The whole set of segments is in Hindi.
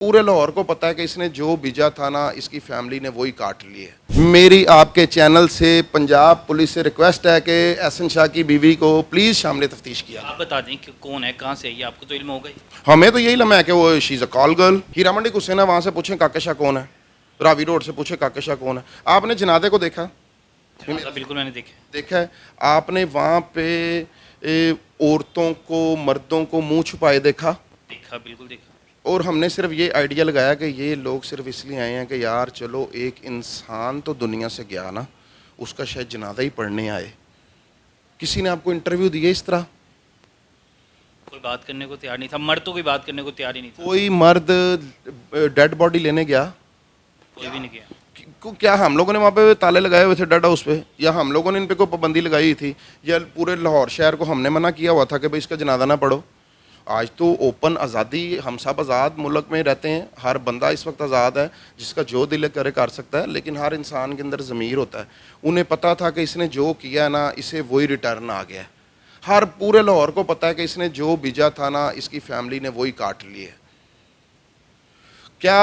पूरे लाहौर को पता है कि इसने जो बीजा था ना, इसकी फैमिली ने वही काट ली है। मेरी आपके चैनल से पंजाब पुलिस से रिक्वेस्ट है कि एहसन शाह की बीवी को प्लीज़ शामिल तफ्तीश किया। आप बता दें कि कौन है, कहाँ से है, ये आपको तो इल्म होगा ही। हमें तो यही लम्हा है कि वो she is a call girl. Heera Mandi गुस्से ना, वहाँ से पूछें काके शाह कौन है, रावी रोड से पूछें काके शाह कौन है। आपने जनादे को देखा? बिल्कुल मैंने देखा है आपने वहाँ पे औरतों को मर्दों को मुंह छुपाए देखा? देखा, बिल्कुल देखा। और हमने सिर्फ ये आइडिया लगाया कि ये लोग सिर्फ इसलिए आए हैं कि यार चलो एक इंसान तो दुनिया से गया ना, उसका शायद जनाजा ही पढ़ने आए। किसी ने आपको इंटरव्यू दिया इस तरह? कोई बात करने को तैयार नहीं था, मर्द तो कोई बात करने को तैयार ही नहीं था। कोई मर्द डेड बॉडी लेने गया? कोई भी नहीं गया। क्या हम लोगों ने वहाँ पे ताले लगाए हुए थे डेड हाउस पे, या हम लोगों ने इन पे कोई पाबंदी लगाई हुई थी, या पूरे लाहौर शहर को हमने मना किया हुआ था कि भाई इसका जनाजा ना पढ़ो? आज तो ओपन आज़ादी, हम सब आज़ाद मुल्क में रहते हैं, हर बंदा इस वक्त आज़ाद है, जिसका जो दिल करे कर सकता है, लेकिन हर इंसान के अंदर ज़मीर होता है। उन्हें पता था कि इसने जो किया ना, इसे वही रिटर्न आ गया। हर पूरे लाहौर को पता है कि इसने जो बीजा था ना, इसकी फैमिली ने वही काट ली है। क्या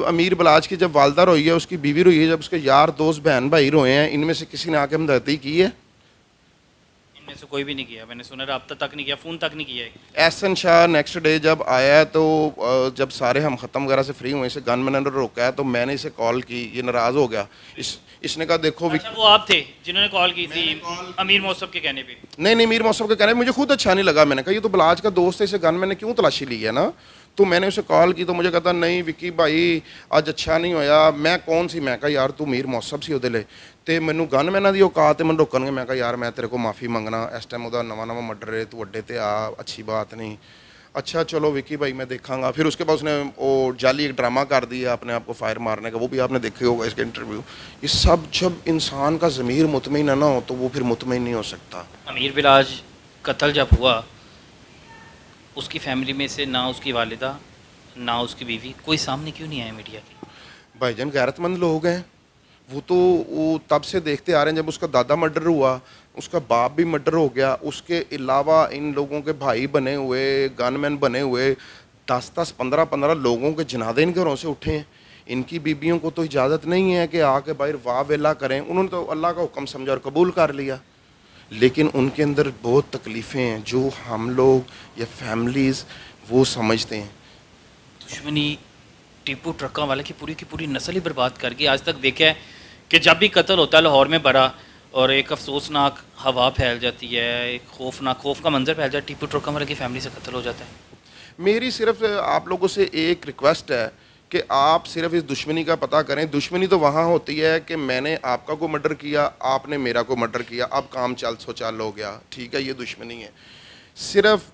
अमीर बलाज की जब वालदा रोई है, उसकी बीवी रोई है, जब उसके यार दोस्त बहन भाई रोए हैं, इनमें से किसी ने आके हमदर्दी की है? इनमें से कोई भी नहीं किया। मैंने सुना रब्ता तक नहीं किया, फ़ोन तक नहीं किया है। एहसन शाह नेक्स्ट डे जब आया तो जब सारे हम ख़त्म वगैरह से फ्री हुए, इसे गनमैन ने रोका है, तो मैंने इसे कॉल की, ये नाराज़ हो गया। इसने कहा देखो अच्छा, वो आप थे जिन्होंने कॉल की थी अमीर मौसम के कहने पे? नहीं मीर मौसम के कहने मुझे खुद अच्छा नहीं लगा। मैंने कहा ये तो बलाज का दोस्त है, इसे गनमैन ने क्यों तलाशी ली है ना। तो मैंने उसे कॉल की तो मुझे कहता नहीं विक्की भाई आज अच्छा नहीं होया। मैं कौन सी, मैं कहा यार तू मीर मौसम सी ਉਹਦੇ ਲਈ ਤੇ ਮੈਨੂੰ ਗਨਮੈਨਾਂ ਦੀ औकात है, मैं रोकणगे। मैं कहा यार मैं तेरे को माफ़ी मंगना, इस टाइम ਉਹਦਾ नवा मर्डर है, तू अड्डे ते आ, अच्छी बात नहीं। अच्छा चलो विक्की भाई मैं देखूँगा। फिर उसके बाद उसने वो जाली एक ड्रामा कर दिया अपने आप को फायर मारने का, वो भी आपने देखे होगा इसके इंटरव्यू। ये सब जब इंसान का ज़मीर मुतमईन ना हो तो वो फिर मुतमईन नहीं हो सकता। अमीर बिलाज कत्ल जब हुआ, उसकी फैमिली में से ना उसकी वालिदा ना उसकी बीवी कोई सामने क्यों नहीं आया मीडिया की? भाईजान गैरतमंद लोग हैं वो तो, वो तब से देखते आ रहे हैं। जब उसका दादा मर्डर हुआ, उसका बाप भी मर्डर हो गया, उसके अलावा इन लोगों के भाई बने हुए, गनमैन बने हुए 10-10, 15-15 लोगों के जनादे इन घरों से उठे हैं। इनकी बीबियों को तो इजाज़त नहीं है कि आके बाहर वाह वेला करें। उन्होंने तो अल्लाह का हुक्म समझा और कबूल कर लिया, लेकिन उनके अंदर बहुत तकलीफ़ें हैं जो हम लोग या फैमिलीज़ वो समझते हैं। दुश्मनी टीपू ट्रक्का वाले की पूरी नस्ल ही बर्बाद कर गई। आज तक देखा है कि जब भी कत्ल होता है लाहौर में बड़ा और एक अफसोसनाक हवा फैल जाती है, एक खौफ का मंजर फैल जाता है, टीपू ट्रक्का वाले की फैमिली से कत्ल हो जाता है। मेरी सिर्फ आप लोगों से एक रिक्वेस्ट है कि आप सिर्फ इस दुश्मनी का पता करें। दुश्मनी तो वहाँ होती है कि मैंने आपका को मर्डर किया, आपने मेरा को मर्डर किया, अब काम चल हो गया, ठीक है, ये दुश्मनी है। सिर्फ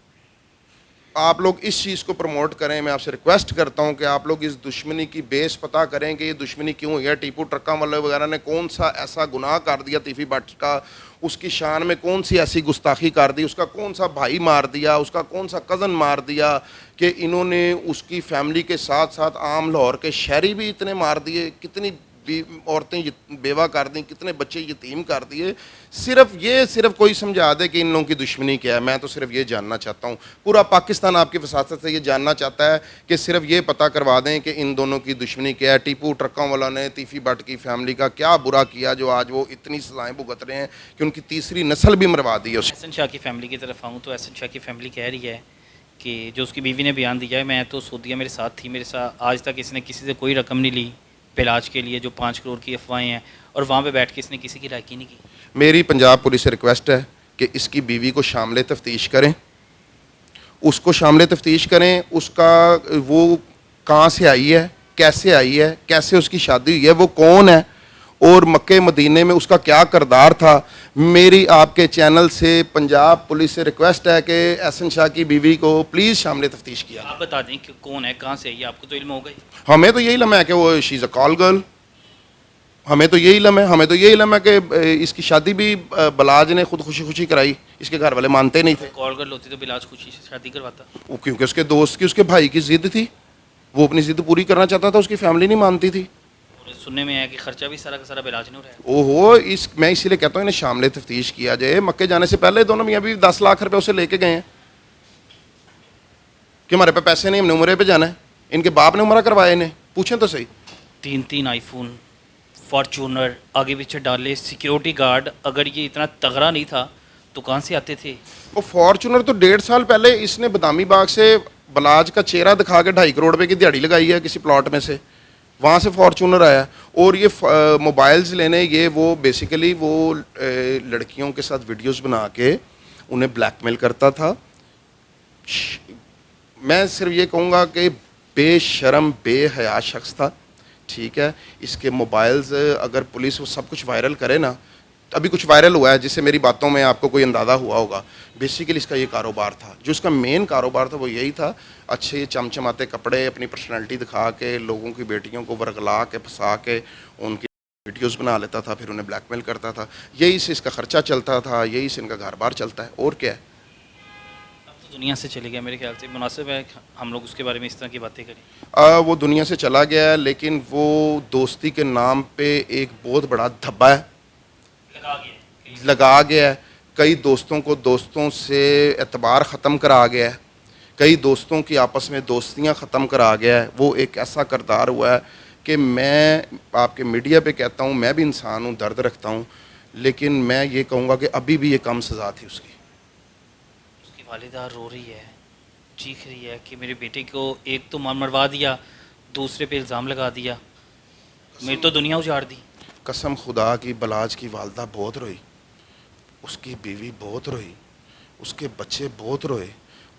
आप लोग इस चीज़ को प्रमोट करें। मैं आपसे रिक्वेस्ट करता हूं कि आप लोग इस दुश्मनी की बेस पता करें कि ये दुश्मनी क्यों हुई है। टीपू ट्रक्का वाले वगैरह ने कौन सा ऐसा गुनाह कर दिया तीफी भट्ट का, उसकी शान में कौन सी ऐसी गुस्ताखी कर दी, उसका कौन सा भाई मार दिया, उसका कौन सा कज़न मार दिया कि इन्होंने उसकी फैमिली के साथ साथ आम लाहौर के शहरी भी इतने मार दिए, कितनी औरतें बेवा कर दी, कितने बच्चे यतीम कर दिए। सिर्फ कोई समझा दे कि इन लोगों की दुश्मनी क्या है। मैं तो सिर्फ ये जानना चाहता हूँ, पूरा पाकिस्तान आपकी वसासत से ये जानना चाहता है कि सिर्फ ये पता करवा दें कि इन दोनों की दुश्मनी क्या है। टीपू ट्रक्का वाला ने तीफी भट्ट की फैमिली का क्या बुरा किया जो आज वो इतनी सज़ाएँ भुगत रहे हैं कि उनकी तीसरी नस्ल भी मरवा दी है। एहसन शाह की फैमिली की तरफ आऊँ तो एहसन शाह की फैमिली कह रही है कि जो उसकी बीवी ने बयान दिया है, मैं तो सऊदीया मेरे साथ थी, मेरे साथ आज तक इसने किसी से कोई रकम नहीं ली इलाज के लिए, जो 5 करोड़ की अफवाहें हैं, और वहाँ पे बैठ के इसने किसी की रायकी नहीं की। मेरी पंजाब पुलिस से रिक्वेस्ट है कि इसकी बीवी को शामिल तफ्तीश करें, उसको शामिल तफ्तीश करें। उसका वो कहाँ से आई है, कैसे आई है, कैसे उसकी शादी हुई है, वो कौन है और मक्के मदीने में उसका क्या किरदार था। मेरी आपके चैनल से पंजाब पुलिस से रिक्वेस्ट है कि एहसन शाह की बीवी को प्लीज़ शामिल तफ्तीश किया। आप बता दें कि कौन है, कहाँ से है, ये आपको तो इल्म होगा ही। हमें तो यही लम्हा है कि वो she is a call girl. हमें तो यही लम्हा है कि इसकी शादी भी बलाज ने खुद खुशी कराई, इसके घर वाले मानते नहीं थे। कॉल गर्ल होती तो बिलाज खुशी से शादी करवाता। वो क्योंकि उसके दोस्त की, उसके भाई की ज़िद थी, वो अपनी ज़िद पूरी करना चाहता था, उसकी फैमिली नहीं मानती थी। और सुनने में आया कि खर्चा भी सारा का सारा बिलाज नहीं हो रहा है। ओहो, मैं इसीलिए कहता हूँ इन्हें शामिल तफ्तीश किया जाए। मक्के जाने से पहले दोनों मियाँ भी 10 लाख रुपये उसे लेके गए हैं कि हमारे पे पैसे नहीं, हमने उम्रे पे जाना है। इनके बाप ने उम्र करवाए इन्हें, पूछें तो सही। 3 आईफोन, फॉर्चूनर आगे पीछे डाले, सिक्योरिटी गार्ड, अगर ये इतना तगड़ा नहीं था तो कहाँ से आते थे? वो फॉर्चूनर तो 1.5 साल पहले इसने बदामी बाग से बलाज का चेहरा दिखा के 2.5 करोड़ रुपए की दिहाड़ी लगाई है किसी प्लॉट में से, वहाँ से फॉर्चूनर आया। और ये मोबाइल्स लेने, ये वो बेसिकली वो लड़कियों के साथ वीडियोस बना के उन्हें ब्लैकमेल करता था। मैं सिर्फ ये कहूँगा कि बेशरम बेहया शख्स था, ठीक है। इसके मोबाइल्स अगर पुलिस वो सब कुछ वायरल करे ना, अभी कुछ वायरल हुआ है जिससे मेरी बातों में आपको कोई अंदाज़ा हुआ होगा। बेसिकली इसका ये कारोबार था, जो इसका मेन कारोबार था वो यही था, अच्छे चमचमाते कपड़े, अपनी पर्सनालिटी दिखा के लोगों की बेटियों को वर्गला के फंसा के उनकी वीडियोस बना लेता था, फिर उन्हें ब्लैकमेल करता था। यही से इसका खर्चा चलता था, यही से इनका घर बार चलता है, और क्या है। अब तो दुनिया से चले गया, मेरे ख्याल से मुनासिब है कि हम लोग उसके बारे में इस तरह की बातें करें। वो दुनिया से चला गया है, लेकिन वो दोस्ती के नाम पे एक बहुत बड़ा धब्बा है लगा गया है। कई दोस्तों को दोस्तों से एतबार ख़त्म करा गया है, कई दोस्तों की आपस में दोस्तियां ख़त्म करा गया है। वो एक ऐसा किरदार हुआ है कि मैं आपके मीडिया पे कहता हूँ, मैं भी इंसान हूँ, दर्द रखता हूँ, लेकिन मैं ये कहूँगा कि अभी भी ये कम सज़ा थी उसकी। उसकी वालिदा रो रही है, चीख रही है कि मेरे बेटे को एक तो मार मरवा दिया, दूसरे पे इल्ज़ाम लगा दिया, मेरी तो दुनिया उजाड़ दी। कसम खुदा की, बलाज की वालदा बहुत रोई, उसकी बीवी बहुत रोई, उसके बच्चे बहुत रोए,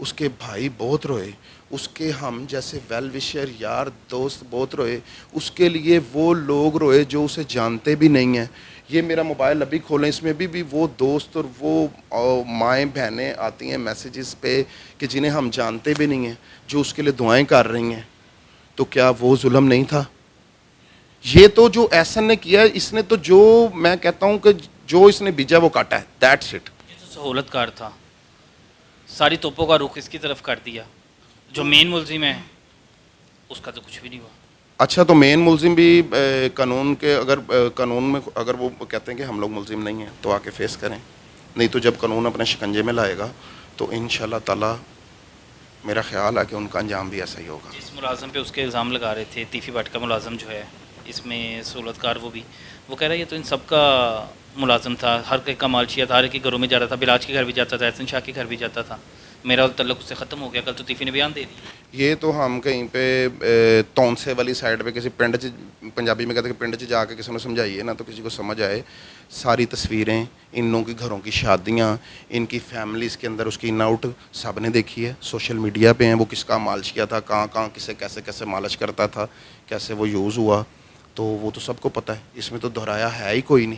उसके भाई बहुत रोए, उसके हम जैसे वेल विशर यार दोस्त बहुत रोए, उसके लिए वो लोग रोए जो उसे जानते भी नहीं हैं। ये मेरा मोबाइल अभी खोलें, इसमें भी वो दोस्त और वो माएँ बहनें आती हैं मैसेजेस पे कि जिन्हें हम जानते भी नहीं हैं, जो उसके लिए दुआएं कर रही हैं। तो क्या वो जुल्म नहीं था? ये तो जो एहसन ने किया है, इसने तो, जो मैं कहता हूँ कि जो इसने बीजा वो काटा है, दैट्स इट। ये तो सहूलतकार था, सारी तोपों का रुख इसकी तरफ कर दिया। जो मेन मुलजिम है उसका तो कुछ भी नहीं हुआ। अच्छा, तो मेन मुलजिम भी कानून के, अगर कानून में अगर वो कहते हैं कि हम लोग मुलजिम नहीं हैं तो आके फेस करें, नहीं तो जब कानून अपने शिकंजे में लाएगा तो इंशाल्लाह ताला मेरा ख्याल है कि उनका अंजाम भी ऐसा ही होगा। जिस मुलाजम पे उसके इल्ज़ाम लगा रहे थे, तीफी भट्ट का मुलाजम जो है, इसमें सहूलतकार वो कह रहा है ये तो इन सब का मुलाजम था, हर एक का मालशिया था, हर एक के घरों में जा रहा था, बिलाज के घर भी जाता था, एहसन शाह के घर भी जाता था, मेरा तल्लुक उससे ख़त्म हो गया। कल तो तीफी ने बयान दे दिया। ये तो हम कहीं पे तौनसे वाली साइड पे किसी पिंड च, पंजाबी में कहते हैं कि पिंड च जाके किसी ने समझाइए ना तो किसी को समझ आए। सारी तस्वीरें, इन लोगों की घरों की शादियाँ, इनकी फैमिलीज़ के अंदर उसकी इन आउट सब ने देखी है, सोशल मीडिया पे हैं। वो किसका मालिश था, कहाँ कहाँ किसे कैसे कैसे मालिश करता था, कैसे वो यूज़ हुआ, तो वो तो सबको पता है, इसमें तो दोहराया है ही कोई नहीं।